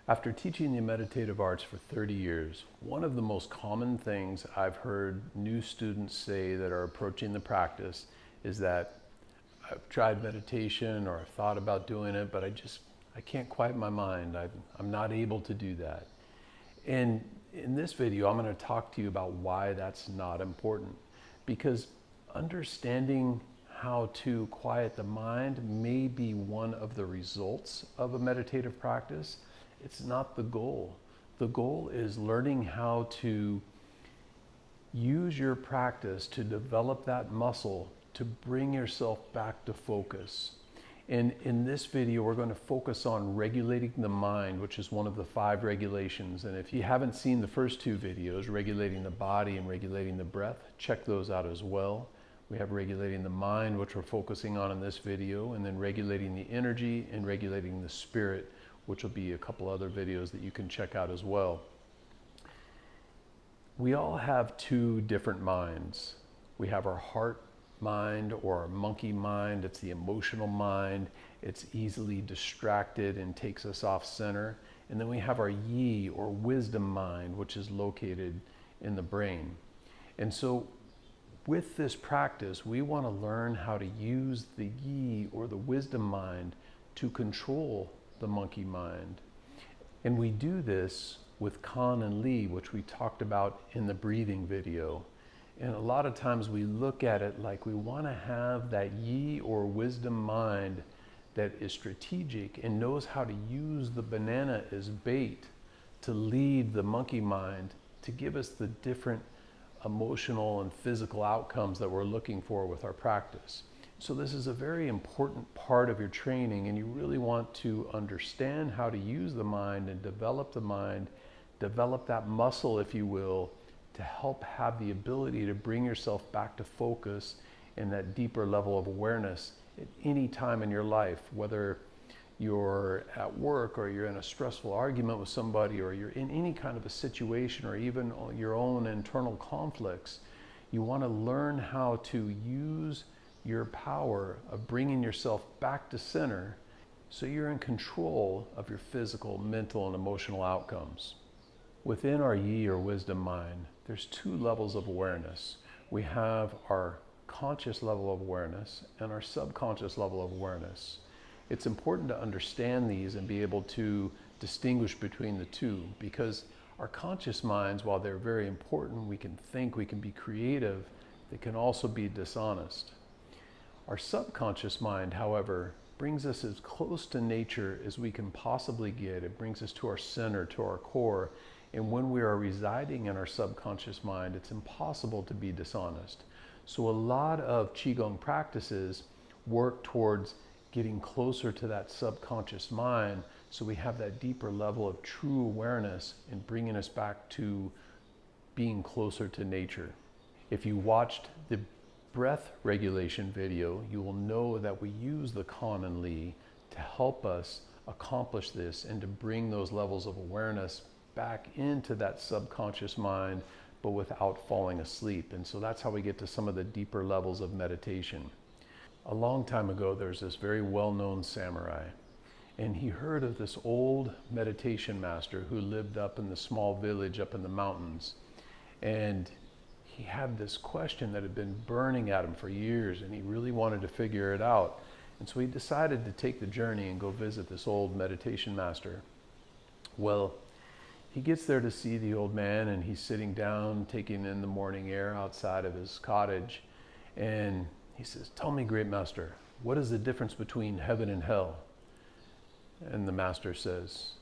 After teaching the meditative arts for 30 years, one of the most common things I've heard new students say that are approaching the practice is that I've tried meditation or I've thought about doing it, but I can't quiet my mind. I'm not able to do that. And in this video, I'm going to talk to you about why that's not important. Because understanding how to quiet the mind may be one of the results of a meditative practice. It's not the goal. The goal is learning how to use your practice to develop that muscle to bring yourself back to focus. And in this video, we're going to focus on regulating the mind, which is one of the 5 regulations. And if you haven't seen the first 2 videos, regulating the body and regulating the breath, check those out as well. We have regulating the mind, which we're focusing on in this video, and then regulating the energy and regulating the spirit, which will be a couple other videos that you can check out as well. We all have 2 different minds. We have our heart mind or our monkey mind. It's the emotional mind. It's easily distracted and takes us off center. And then we have our yi or wisdom mind, which is located in the brain. And so with this practice, we want to learn how to use the yi or the wisdom mind to control the monkey mind. And we do this with kan and li, which we talked about in the breathing video. And a lot of times we look at it like we want to have that yi or wisdom mind that is strategic and knows how to use the banana as bait to lead the monkey mind to give us the different emotional and physical outcomes that we're looking for with our practice. So this is a very important part of your training, and you really want to understand how to use the mind and develop the mind, develop that muscle, if you will, to help have the ability to bring yourself back to focus and that deeper level of awareness at any time in your life, whether you're at work or you're in a stressful argument with somebody or you're in any kind of a situation or even your own internal conflicts. You want to learn how to use your power of bringing yourself back to center so you're in control of your physical, mental, and emotional outcomes. Within our yi or wisdom mind, there's 2 levels of awareness. We have our conscious level of awareness and our subconscious level of awareness. It's important to understand these and be able to distinguish between the 2, because our conscious minds, while they're very important, we can think, we can be creative, they can also be dishonest. Our subconscious mind, however, brings us as close to nature as we can possibly get. It brings us to our center, to our core. And when we are residing in our subconscious mind, it's impossible to be dishonest. So a lot of Qigong practices work towards getting closer to that subconscious mind so we have that deeper level of true awareness and bringing us back to being closer to nature. If you watched the breath regulation video, you will know that we use the kan and li to help us accomplish this and to bring those levels of awareness back into that subconscious mind, but without falling asleep. And so that's how we get to some of the deeper levels of meditation. A long time ago, there's this very well-known samurai, and he heard of this old meditation master who lived up in the small village up in the mountains. And he had this question that had been burning at him for years, and he really wanted to figure it out. And so he decided to take the journey and go visit this old meditation master. Well, he gets there to see the old man, and he's sitting down, taking in the morning air outside of his cottage. And he says, "Tell me, great master, what is the difference between heaven and hell?" And the master says,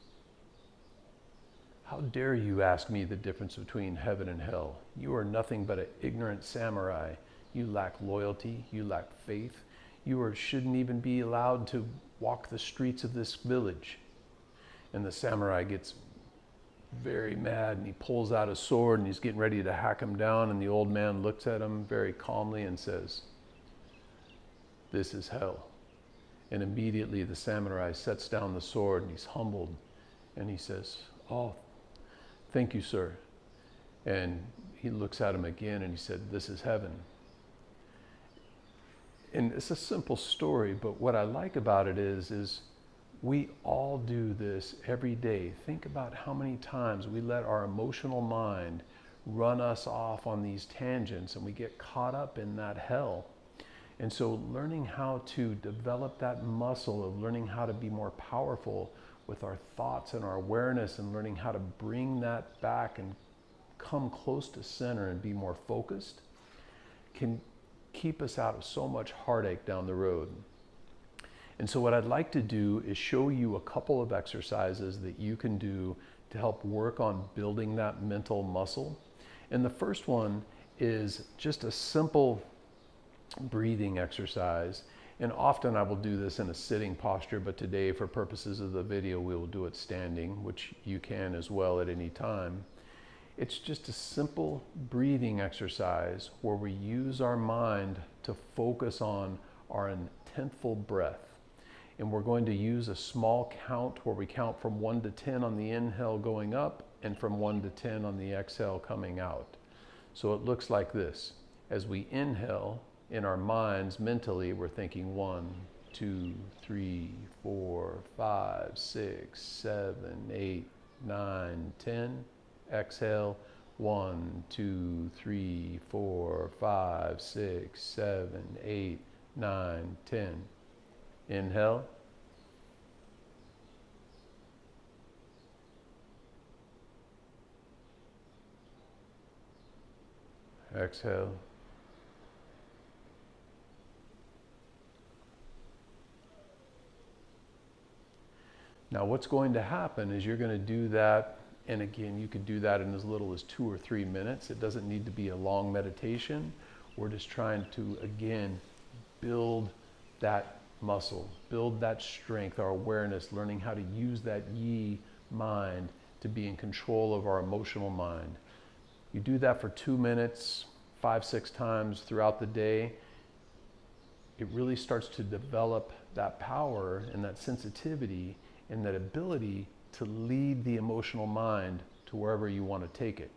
"How dare you ask me the difference between heaven and hell? You are nothing but an ignorant samurai. You lack loyalty, you lack faith. You shouldn't even be allowed to walk the streets of this village." And the samurai gets very mad, and he pulls out his sword and he's getting ready to hack him down, and the old man looks at him very calmly and says, "This is hell." And immediately the samurai sets down the sword and he's humbled, and he says, "Oh, thank you, sir." And he looks at him again and he said, "This is heaven." And it's a simple story, but what I like about it is We all do this every day. Think about how many times we let our emotional mind run us off on these tangents and we get caught up in that hell. And so learning how to develop that muscle of learning how to be more powerful with our thoughts and our awareness, and learning how to bring that back and come close to center and be more focused, can keep us out of so much heartache down the road. And so what I'd like to do is show you a couple of exercises that you can do to help work on building that mental muscle. And the first one is just a simple breathing exercise. And often I will do this in a sitting posture, but today for purposes of the video, we will do it standing, which you can as well at any time. It's just a simple breathing exercise where we use our mind to focus on our intentful breath. And we're going to use a small count where we count from 1 to 10 on the inhale going up and from 1 to 10 on the exhale coming out. So it looks like this. As we inhale, in our minds, mentally, we're thinking 1, 2, 3, 4, 5, 6, 7, 8, 9, 10. Exhale, 1, 2, 3, 4, 5, 6, 7, 8, 9, 10. Inhale. Exhale. Now what's going to happen is you're going to do that, and again, you could do that in as little as 2 or 3 minutes. It doesn't need to be a long meditation. We're just trying to, again, build that muscle, build that strength, our awareness, learning how to use that yi mind to be in control of our emotional mind. You do that for 2 minutes, 5, 6 times throughout the day. It really starts to develop that power and that sensitivity and that ability to lead the emotional mind to wherever you want to take it.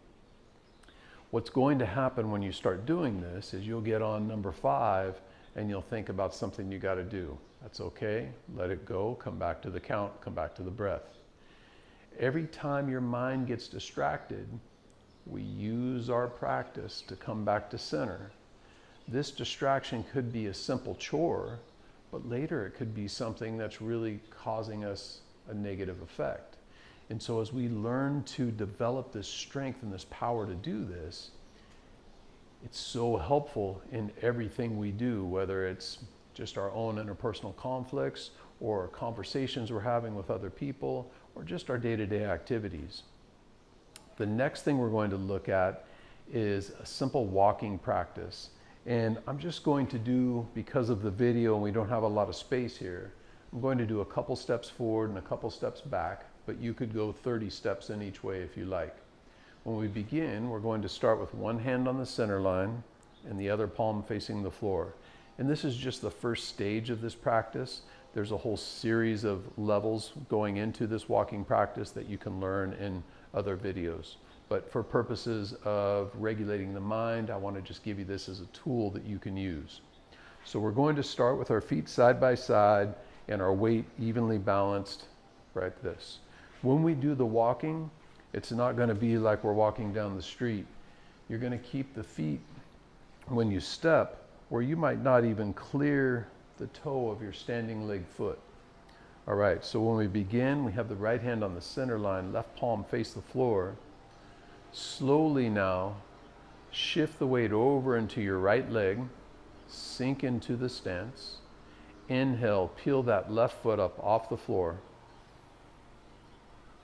What's going to happen when you start doing this is you'll get on number 5 and you'll think about something you got to do. That's okay. Let it go. Come back to the count. Come back to the breath. Every time your mind gets distracted, we use our practice to come back to center. This distraction could be a simple chore, but later it could be something that's really causing us a negative effect. And so as we learn to develop this strength and this power to do this, it's so helpful in everything we do, whether it's just our own interpersonal conflicts or conversations we're having with other people or just our day-to-day activities. The next thing we're going to look at is a simple walking practice. And I'm just going to do, because of the video and we don't have a lot of space here, I'm going to do a couple steps forward and a couple steps back, but you could go 30 steps in each way if you like. When we begin, we're going to start with one hand on the center line and the other palm facing the floor. And this is just the first stage of this practice. There's a whole series of levels going into this walking practice that you can learn in other videos. But for purposes of regulating the mind, I want to just give you this as a tool that you can use. So we're going to start with our feet side by side and our weight evenly balanced like this. When we do the walking, it's not going to be like we're walking down the street. You're going to keep the feet, when you step, where you might not even clear the toe of your standing leg foot. All right, so when we begin, we have the right hand on the center line, left palm face the floor. Slowly now, shift the weight over into your right leg, sink into the stance. Inhale, peel that left foot up off the floor.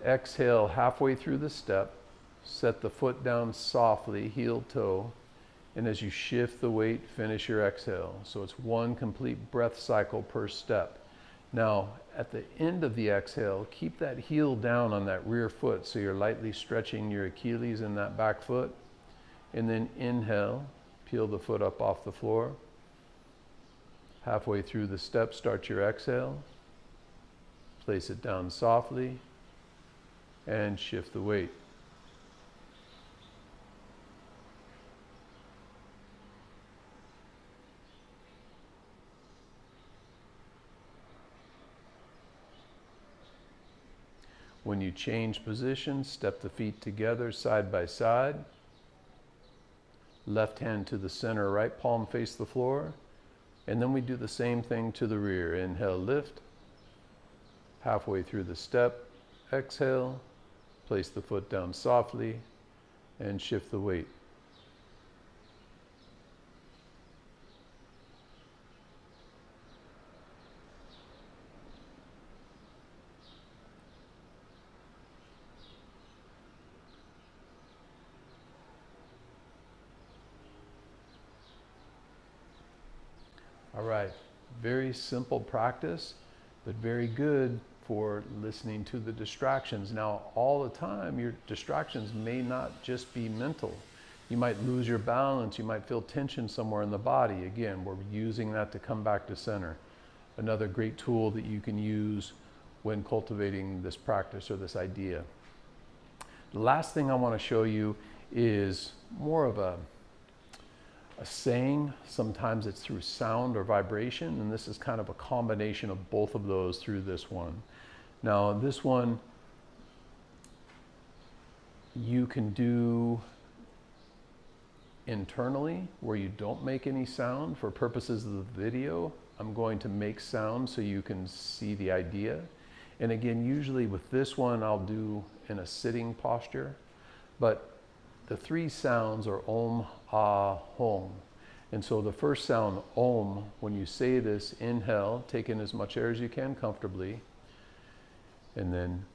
Exhale, halfway through the step, set the foot down softly, heel toe, and as you shift the weight, finish your exhale. So it's one complete breath cycle per step. Now, at the end of the exhale, keep that heel down on that rear foot so you're lightly stretching your Achilles in that back foot. And then inhale, peel the foot up off the floor. Halfway through the step, start your exhale. Place it down softly and shift the weight. When you change position, step the feet together side by side. Left hand to the center, right palm face the floor. And then we do the same thing to the rear. Inhale, lift. Halfway through the step, exhale. Place the foot down softly and shift the weight. All right, very simple practice, but very good for listening to the distractions. Now, all the time, your distractions may not just be mental. You might lose your balance, you might feel tension somewhere in the body. Again, we're using that to come back to center. Another great tool that you can use when cultivating this practice or this idea. The last thing I want to show you is more of a saying. Sometimes it's through sound or vibration, and this is kind of a combination of both of those through this one. Now, this one you can do internally where you don't make any sound. For purposes of the video, I'm going to make sound so you can see the idea. And again, usually with this one, I'll do in a sitting posture, but the three sounds are Om, Ah, Hum. And so the first sound, Om, when you say this, inhale, take in as much air as you can comfortably, and then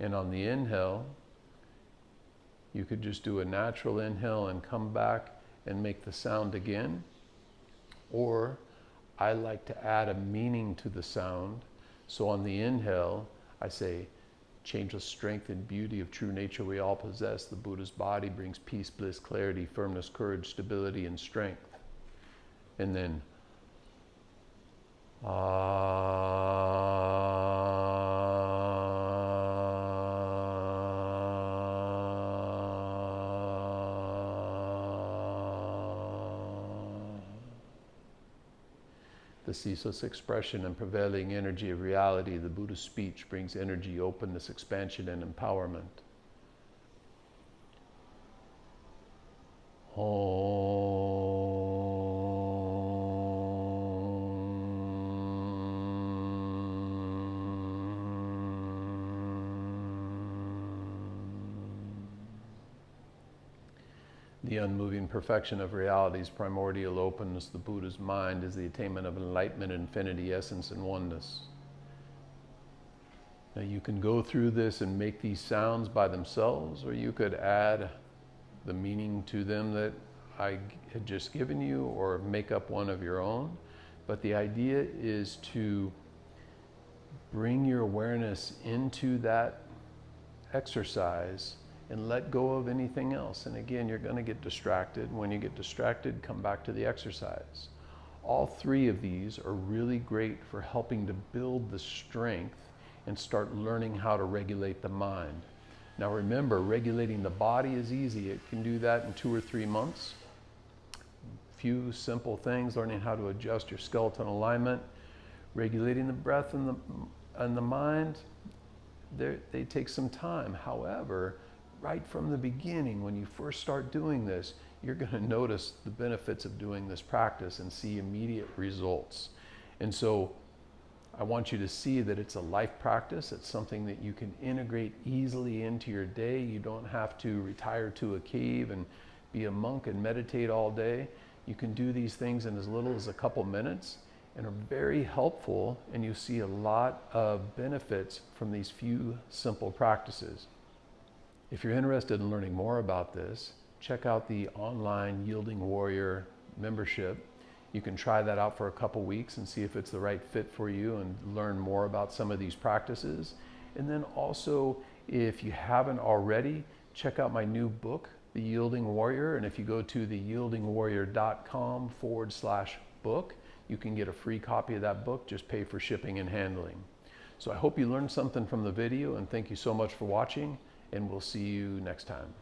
And on the inhale, you could just do a natural inhale and come back and make the sound again. Or I like to add a meaning to the sound. So on the inhale, I say, changeless strength and beauty of true nature we all possess. The Buddha's body brings peace, bliss, clarity, firmness, courage, stability, and strength. And then, the ceaseless expression and prevailing energy of reality, the Buddha's speech brings energy, openness, expansion, and empowerment. The unmoving perfection of reality's primordial openness, the Buddha's mind, is the attainment of enlightenment, infinity, essence, and oneness. Now you can go through this and make these sounds by themselves, or you could add the meaning to them that I had just given you, or make up one of your own. But the idea is to bring your awareness into that exercise and let go of anything else. And again, you're going to get distracted. When you get distracted, come back to the exercise. All three of these are really great for helping to build the strength and start learning how to regulate the mind. Now remember, regulating the body is easy. It can do that in 2 or 3 months. Few simple things, learning how to adjust your skeletal alignment, regulating the breath and the mind, they take some time. However, right from the beginning, when you first start doing this, you're going to notice the benefits of doing this practice and see immediate results. And so I want you to see that it's a life practice. It's something that you can integrate easily into your day. You don't have to retire to a cave and be a monk and meditate all day. You can do these things in as little as a couple minutes and are very helpful, and you see a lot of benefits from these few simple practices. If you're interested in learning more about this, check out the online Yielding Warrior membership. You can try that out for a couple weeks and see if it's the right fit for you and learn more about some of these practices. And then also, if you haven't already, check out my new book, The Yielding Warrior. And if you go to theyieldingwarrior.com/book, you can get a free copy of that book. Just pay for shipping and handling. So I hope you learned something from the video, and thank you so much for watching, and we'll see you next time.